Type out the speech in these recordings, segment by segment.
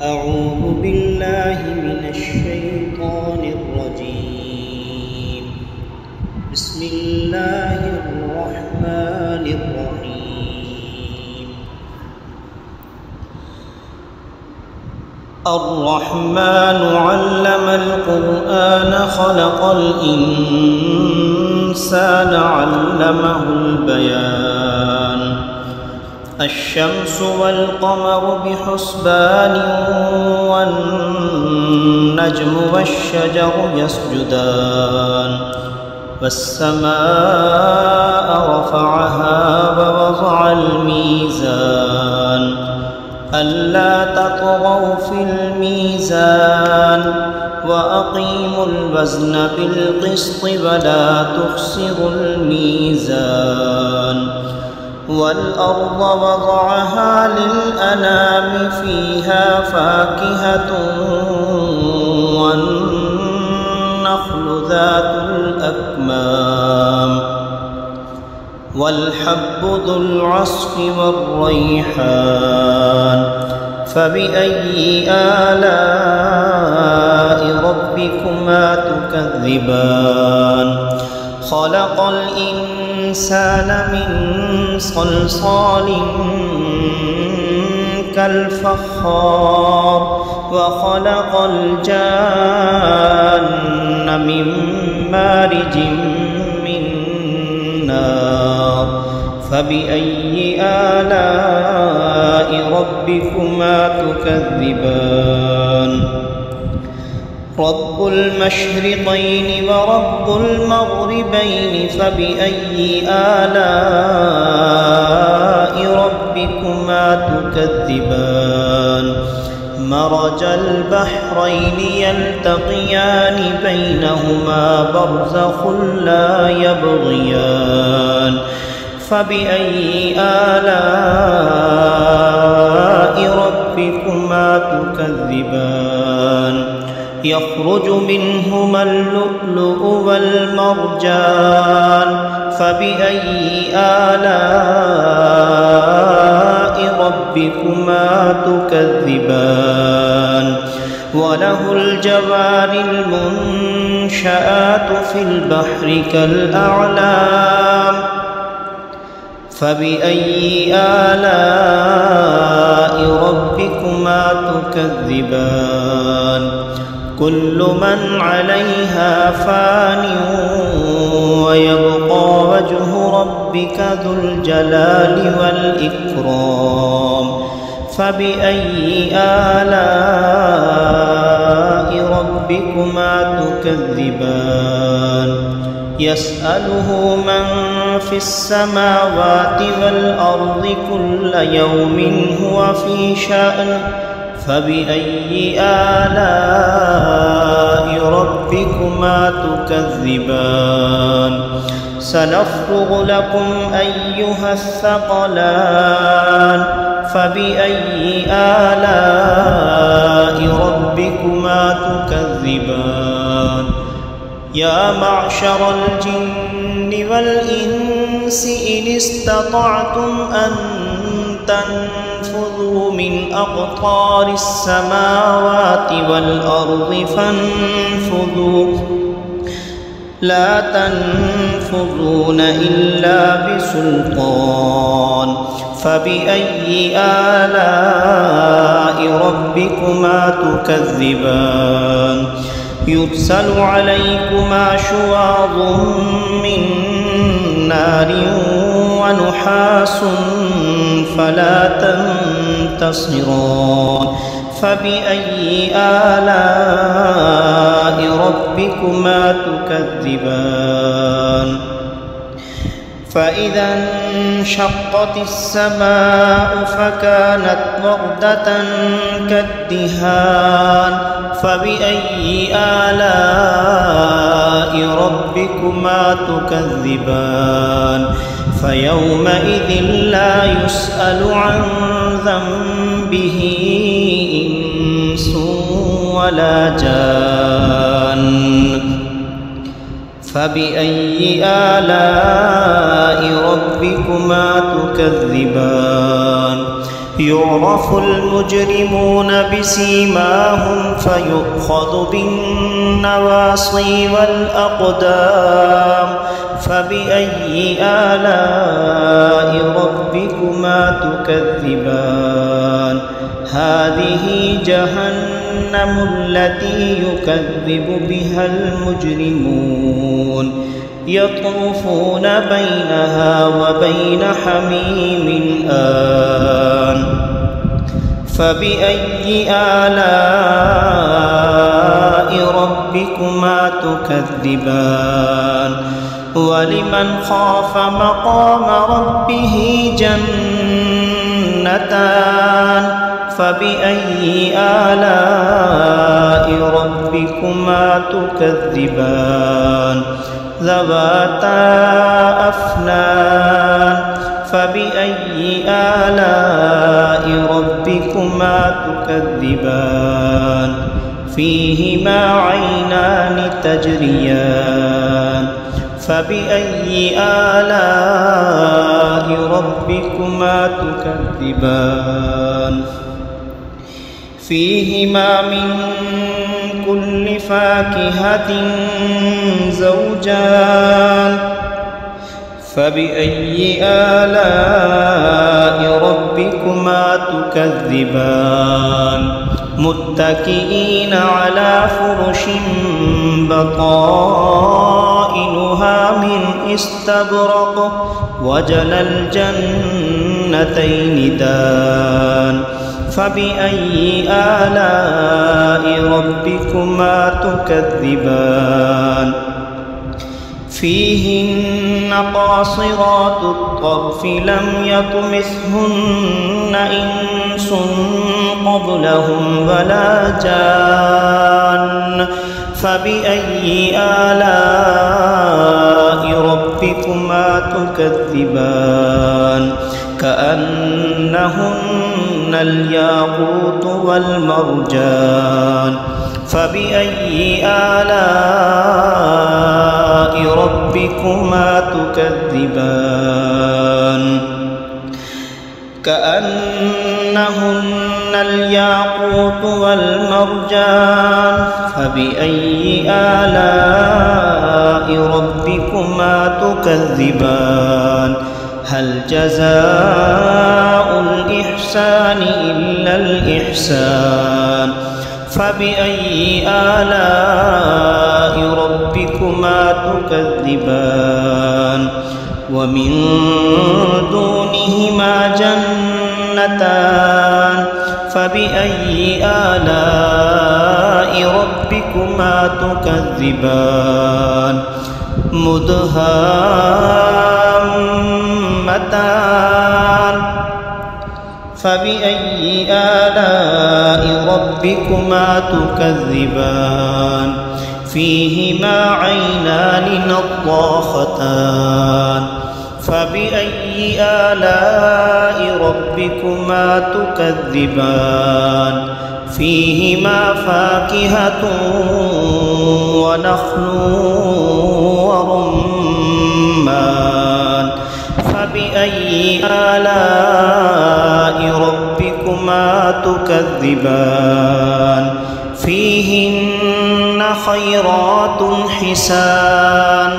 أعوذ بالله من الشيطان الرجيم. بسم الله الرحمن الرحيم. الرحمن علم القرآن خلق الإنسان علمه البيان. الشمس والقمر بحسبان والنجم والشجر يسجدان. والسماء رفعها ووضع الميزان ألا تطغوا في الميزان وأقيموا الوزن بالقسط ولا تخسروا الميزان. والأرض وضعها للأنام فيها فاكهة والنخل ذات الأكمام والحب ذو العصف والريحان. فبأي آلاء ربكما تكذبان؟ خلق الإنسان من صلصال كالفخار وخلق الجان من مارج من نار. فبأي آلاء ربكما تكذبان؟ رب المشرقين ورب المغربين فبأي آلاء ربكما تكذبان؟ مرج البحرين يلتقيان بينهما برزخ لا يبغيان. فبأي آلاء ربكما تكذبان؟ يخرج منهما اللؤلؤ والمرجان. فبأي آلاء ربكما تكذبان؟ وله الجوار المنشآت في البحر كالأعلام. فبأي آلاء ربكما تكذبان؟ كل من عليها فان ويبقى وجه ربك ذو الجلال والإكرام. فبأي آلاء ربكما تكذبان؟ يسأله من في السماوات والأرض كل يوم هو في شأن. فبأي آلاء ربكما تكذبان؟ سنفرغ لكم أيها الثقلان. فبأي آلاء ربكما تكذبان؟ يا معشر الجن والإنس إن استطعتم أن تنفذوا من أقطار السماوات والأرض فانفذوا لا تنفذون إلا بسلطان. فبأي آلاء ربكما تكذبان؟ يرسل عليكما شواظ من نار ونحاس فلا تنتصران. فبأي آلاء ربكما تكذبان؟ فإذا انشقت السماء فكانت وردة كالدهان. فبأي آلاء ربكما تكذبان؟ فيومئذ لا يسأل عن ذنبه إنس ولا جان. فبأي آلاء ربكما تكذبان؟ يعرف المجرمون بسيماهم فيؤخذ بالنواصي والأقدام فبأي آلاء ربكما تكذبان هذه جهنم التي يكذب بها المجرمون يطوفون بينها وبين حميم آن فبأي آلاء ربكما تكذبان ولمن خاف مقام ربه جنتان فبأي آلاء ربكما تكذبان ذواتا أفنان فبأي آلاء ربكما تكذبان فيهما عينان تجريان فبأي آلاء ربكما تكذبان فيهما من كل فاكهة زوجان فبأي آلاء ربكما تكذبان متكئين على فرش بطائنها من استبرق وجنى الجنتين دان فبأي آلاء ربكما تكذبان فيهن قاصرات الطرف لم يطمثهن إنس قبلهم ولا جان فبأي آلاء ربكما تكذبان كأنهن الياقوت والمرجان فبأي آلاء ربكما تكذبان كأنهن الياقوت والمرجان فبأي آلاء ربكما تكذبان هل جزاء الإحسان إلا الإحسان فبأي آلاء ربكما تكذبان ومن دونهما جنتان فبأي آلاء ربكما تكذبان مدهامتان فبأي آلاء ربكما تكذبان فيهما عينان نضاختان فبأي آلاء ربكما تكذبان فيهما فاكهة ونخل ورمان فبأي آلاء ربكما تكذبان فيهن خيرات حسان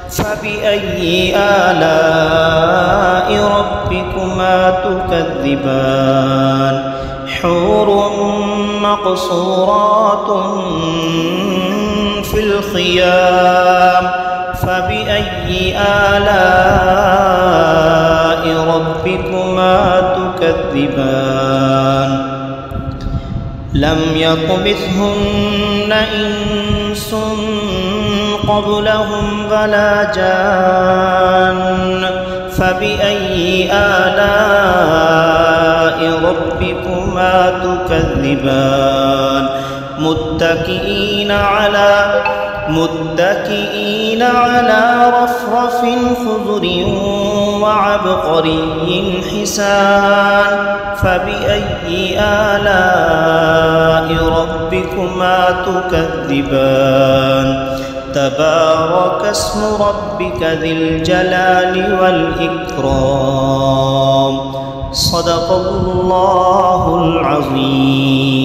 فبأي آلاء ربكما تكذبان حور مقصورات في الخيام فبأي آلاء ربكما تكذبان لم يطمثهن إنس قبلهم ولا جان فبأي آلاء ربكما تكذبان متكئين على رفرف خضر وعبقري حسان فبأي آلاء ربكما تكذبان تبارك اسم ربك ذي الجلال والإكرام صدق الله العظيم.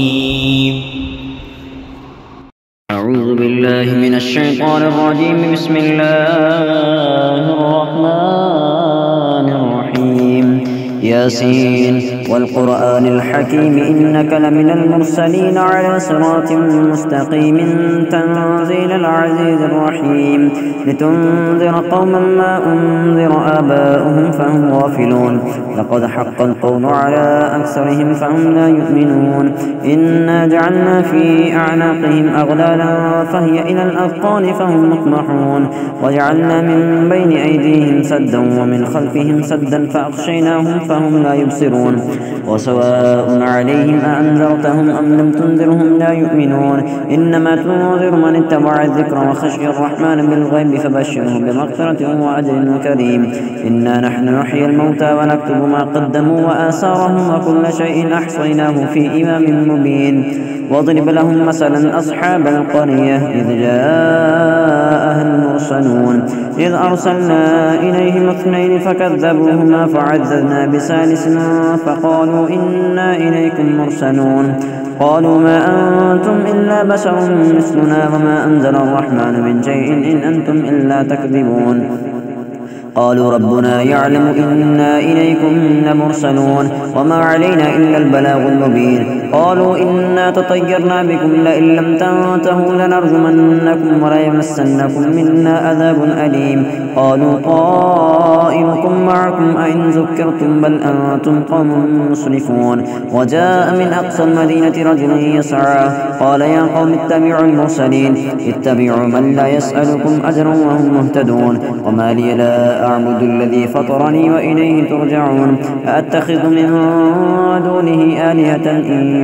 أعوذ بالله من الشيطان الرجيم. بسم الله الرحمن الرحيم. ياسين والقرآن الحكيم إنك لمن المرسلين على صراط مستقيم تنزيل العزيز الرحيم لتنذر قوما ما أنذر آباؤهم فهم غافلون لقد حق القول على أكثرهم فهم لا يؤمنون إنا جعلنا في أعناقهم أغلالا فهي إلى الأذقان فهم مقمحون وجعلنا من بين أيديهم سدا ومن خلفهم سدا فأغشيناهم فهم لا يبصرون وسواء عليهم أأنذرتهم أم لم تنذرهم لا يؤمنون إنما تنذر من اتبع الذكر وخشي الرحمن بالغيب فبشره بمغفرة وأجر كريم. إنا نحن نحيي الموتى ونكتب ما قدموا وآثارهم وكل شيء أحصيناه في إمام مبين. واضرب لهم مثلا أصحاب القرية إذ جاءها المرسلون إذ أرسلنا إليهم اثنين فكذبوهما فعززنا بثالث فقالوا إنا إليكم مرسلون قالوا ما أنتم إلا بشر مثلنا وما أنزل الرحمن من شيء إن أنتم إلا تكذبون. قالوا ربنا يعلم إنا إليكم لمرسلون وما علينا إلا البلاغ المبين. قالوا إنا تطيرنا بكم لئن لم تنتهوا لنرجمنكم وليمسنكم منا عذاب أليم. قالوا طائركم معكم أئن ذكرتم بل أنتم قوم مسرفون. وجاء من أقصى المدينة رجل يسعى قال يا قوم اتبعوا المرسلين اتبعوا من لا يسألكم أجرا وهم مهتدون. وما لي لا أعبد الذي فطرني وإليه ترجعون. أأتخذ من دونه آلهة إن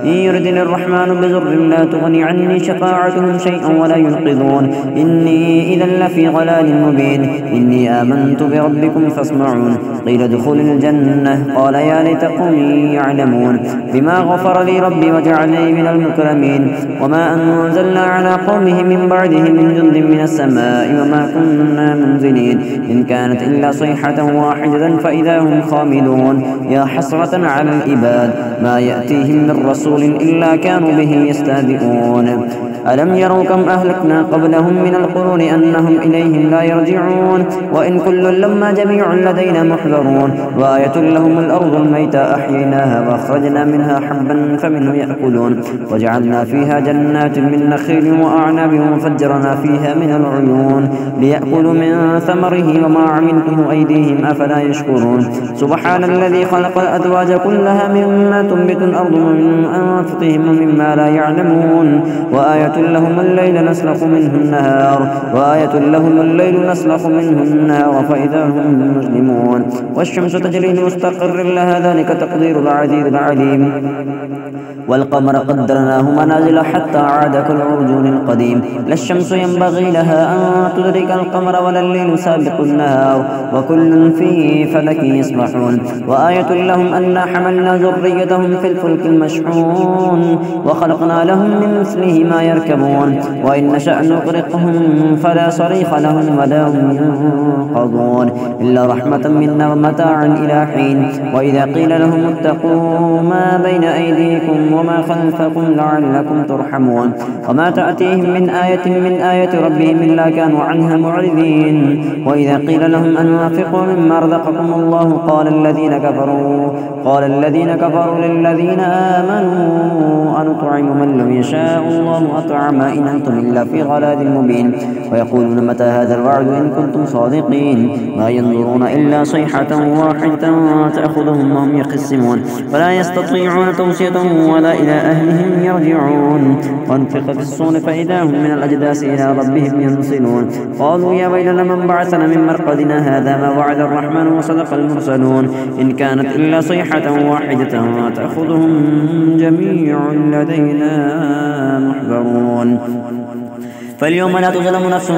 يردني الرحمن بضر لا تغني عني شفاعتهم شيئا ولا ينقذون. إني إذا لفي ضلال مبين. إني آمنت بربكم فاسمعون. قيل ادخل الجنة قال يا ليت قومي يعلمون بما غفر لي ربي وجعلني من المكرمين. وما أنزلنا على قومه من بعده من جند من السماء وما كنا منزلين إن كانت إلا صيحة واحدة فإذا هم خامدون. يا حسرة على العباد ما يأتيهم من رسول إلا كانوا به يستهزئون. ألم يروا كم أهلكنا قبلهم من القرون أنهم إليهم لا يرجعون. وإن كل لما جميع لدينا محضرون. وآية لهم الأرض الميتة أحييناها وأخرجنا منها حبا فمنه يأكلون. وجعلنا فيها جنات من نخيل وأعناب وفجرنا فيها من العيون ليأكلوا من ثمره وما عملته أيديهم أفلا يشكرون. سبحان الذي خلق الأزواج كلها مما تنبت الأرض ومن أنفسهم ومما لا يعلمون. وآية لهم الليل نسلخ منه النهار فإذا هم مظلمون. والشمس تجري لمستقر لها ذلك تقدير العزيز العليم. والقمر قدرناه منازل حتى عاد كالعرجون القديم. لا الشمس ينبغي لها أن تدرك القمر ولا الليل سابق النهار وكل في فلك يسبحون. وآية لهم أنا حملنا ذريتهم في الفلك المشحون وخلقنا لهم من مثله ما يركبون. وإن نشأ نغرقهم فلا صريخ لهم ولا هم ينقضون إلا رحمة منا ومتاعا إلى حين. وإذا قيل لهم اتقوا ما بين أيديكم وما خلفكم لعلكم ترحمون. وما تأتيهم من آية ربهم إلا كانوا عنها معرضين. وإذا قيل لهم أنفقوا مما رزقكم الله قال الذين كفروا للذين آمنوا أنطعم من لم يشاء الله أطعما إن أنتم إلا في ضلال مبين. ويقولون متى هذا الوعد إن كنتم صادقين. ما ينظرون إلا صيحة واحدة تأخذهم وهم يخصمون ولا يستطيعون توصية ولا إلى أهلهم يرجعون. وانفق في الصور فإذا هم من الأجداث إلى ربهم ينسلون. قالوا يا ويلنا من بعثنا من مرقدنا هذا ما وعد الرحمن وصدق المرسلون. إن كانت إلا صيحة واحدة تأخذهم جميع لدينا محضرون. فاليوم لا تظلم نفس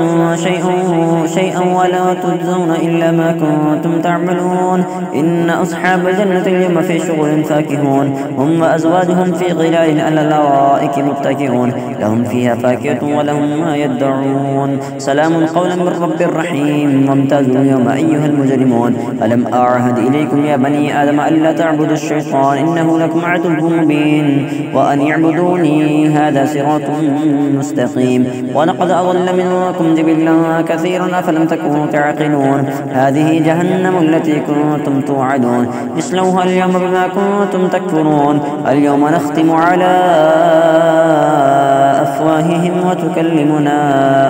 شيئا ولا تجزون إلا ما كنتم تعملون. إن أصحاب الجنة اليوم في شغل فاكهون، هم وأزواجهم في ظلال على الأرائك متكئون، لهم فيها فاكهة ولهم ما يدعون. سلام قولا من رب رحيم. وامتازوا اليوم أيها المجرمون. ألم أعهد إليكم يا بني آدم ألا تعبدوا الشيطان إنه لكم عدو مبين، وأن اعبدوني هذا صراط مستقيم. ولقد أضل منكم جبلا كثيرا أفلم تكونوا تعقلون. هذه جهنم التي كنتم توعدون، اصلوها اليوم بما كنتم تكفرون. اليوم نختم على أفواههم وتكلمنا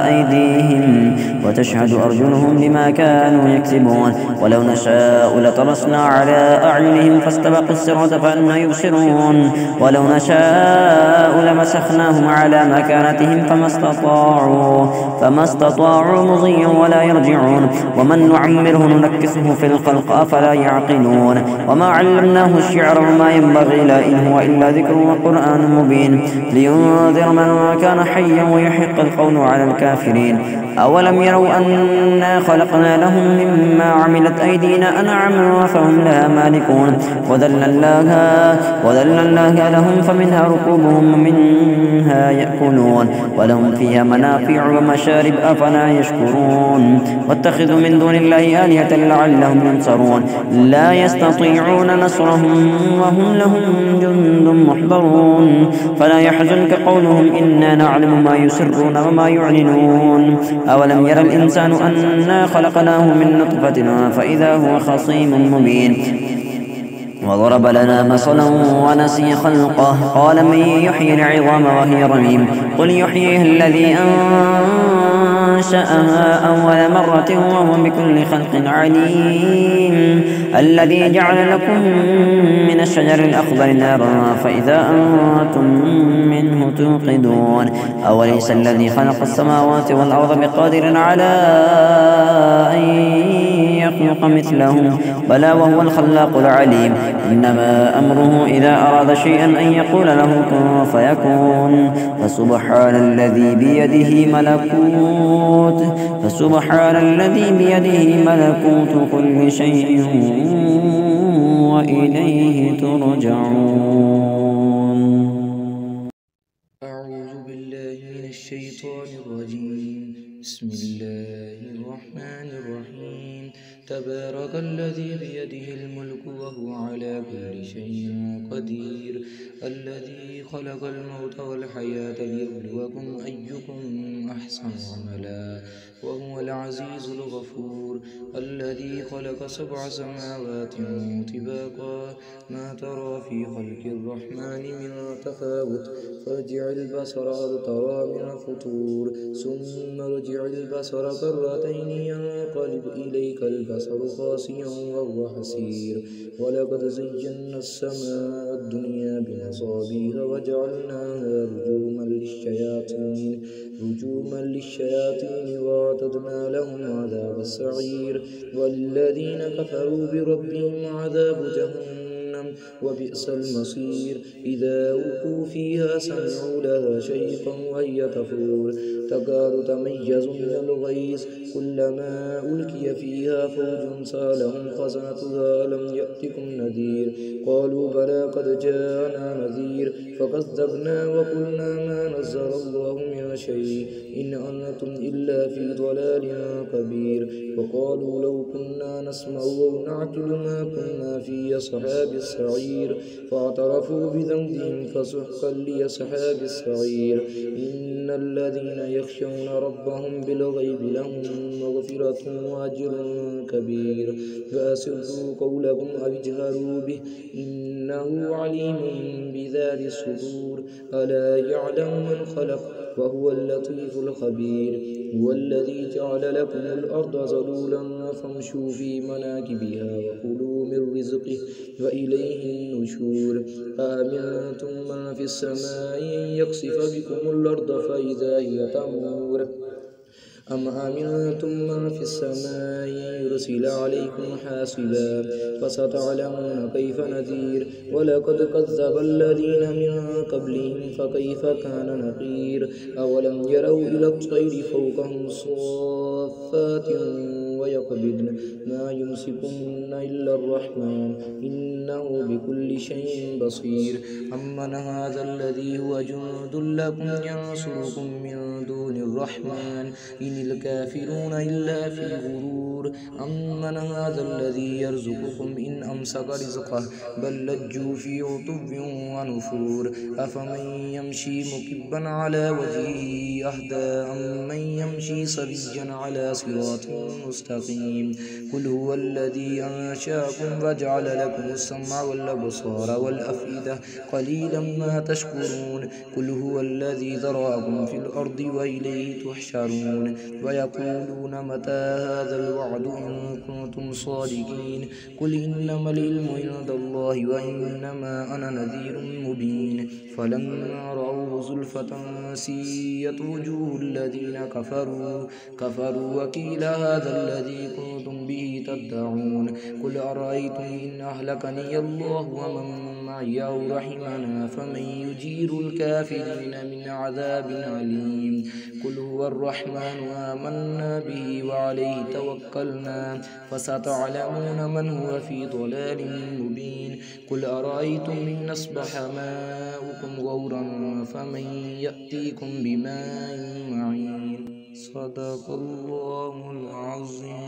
أيديهم وتشهد أرجلهم بما كانوا يكسبون. ولو نشاء لطمسنا على أعينهم فاستبقوا الصراط فأنى يبصرون. ولو نشاء لمسخناهم على مكانتهم فما استطاعوا مضيا ولا يرجعون. ومن نعمره ننكسه في الخلق أفلا يعقلون. وما علمناه الشعر وما ينبغي له إن هو إلا ذكر وقرآن مبين لينذر من كان حيا ويحق القول على الكافرين. أولم يروا أنا خلقنا لهم مما عملت أيدينا أنعاما فهم لها مالكون. وذللناها لهم فمنها ركوبهم ومنها يأكلون ولهم فيها منافع ومشارب أفلا يشكرون. واتخذوا من دون الله آلهة لعلهم ينصرون. لا يستطيعون نصرهم وهم لهم جند محضرون. فلا يحزنك قولهم إنا نعلم ما يسرون وما يعلنون. أولم يرى الإنسان أنا خلقناه من نطفة فإذا هو خصيم مبين. وضرب لنا مثلا ونسي خلقه قال من يحيي العظام وهي رميم قل يحييها الذي أنشأها أول مرة وهو بكل خلق عليم. الذي جعل لكم من الشجر الأخضر نارا فإذا أنتم منه توقدون. أوليس الذي خلق السماوات والأرض بقادر على أن يخلق مثلهم بلى وهو الخلاق العليم. إنما أمره إذا أراد شيئا أن يقول له كن فيكون. فسبحان الذي بيده ملكوت كل شيء وإليه ترجعون. أعوذ بالله من الشيطان الرجيم. بسم الله الرحمن الرحيم. تبارك الذي بيده الملك وهو على كل شيء قدير. الذي خلق الموت والحياة ليبلوكم أيكم أحسن عملا وهو العزيز الغفور. الذي خلق 7 سماوات طباقا ما ترى في خلق الرحمن من تفاوت فارجع البصر هل ترى من فطور ثم ارجع البصر كرتين ينقلب إليك البصر خاسئا وهو حسير. ولقد زينا السماء الدنيا بمصابيح وجعلناها رجوما للشياطين وأعتدنا لهم عذاب السعير. والذين كفروا بربهم عذاب جهنم وبئس المصير. إذا ألقوا فيها سمعوا لها شيقا وهي تفور تكاد تميز من الغيظ كلما ألقي فيها فوج سألهم خزنتها ألم يأتكم نذير قالوا بلى قد جاءنا نذير فكذبنا وقلنا ما نزل الله من شيء إن أنتم إلا في ضلال كبير. وقالوا لو كنا نسمع أو نعقل ما كنا في أصحاب السعير فاعترفوا بذنبهم فسحقا لأصحاب السعير. إن الذين يخشون ربهم بالغيب لهم مغفرة وأجر كبير. فأسروا قولكم أو اجهروا به إنه عليم بذات الصدور. ألا يعلم من خلق وهو اللطيف الخبير. هو الذي جعل لكم الأرض ذلولا فامشوا في مناكبها وكلوا من رزقه وإليه النشور. آمنتم من في السماء أن يخسف بكم الأرض فإذا هي تمور أم أمنتم من في السماء يرسل عليكم حاصبا فستعلمون كيف نذير ولقد كذب الذين من قبلهم فكيف كان نقير أولم يروا إلى الطير فوقهم صافات ويقبضن ما يمسكن إلا الرحمن إنه بكل شيء بصير أمن هذا الذي هو جند لكم ينصركم من دون الرحمن إن الكافرون إلا في غرور أمن هذا الذي يرزقكم إن أمسك رزقه بل لجوا في عتب ونفور أفمن يمشي مكبا على وجهه أهدى أمن يمشي سويا على صراط مستقيم قل هو الذي أنشأكم وجعل لكم السمع والأبصار والأفئدة قليلا ما تشكرون قل هو الذي ذرأكم في الأرض وإليه تحشرون ويقولون متى هذا الوعد إن كنتم صادقين قل إنما العلم عند الله وإنما أنا نذير مبين فلما رأوه زلفة سيئت وجوه الذين كفروا وقيل هذا الذي كنتم به تدعون قل أرأيتم إن أهلكني الله ومن معي أو رحمنا فمن يجير الكافرين من عذاب أليم قل هو الرحمن آمنا به وعليه توكلنا فستعلمون من هو في ضلال مبين قل أرأيتم إن أصبح ماؤكم غورا فمن يأتيكم بماء معين صدق الله العظيم.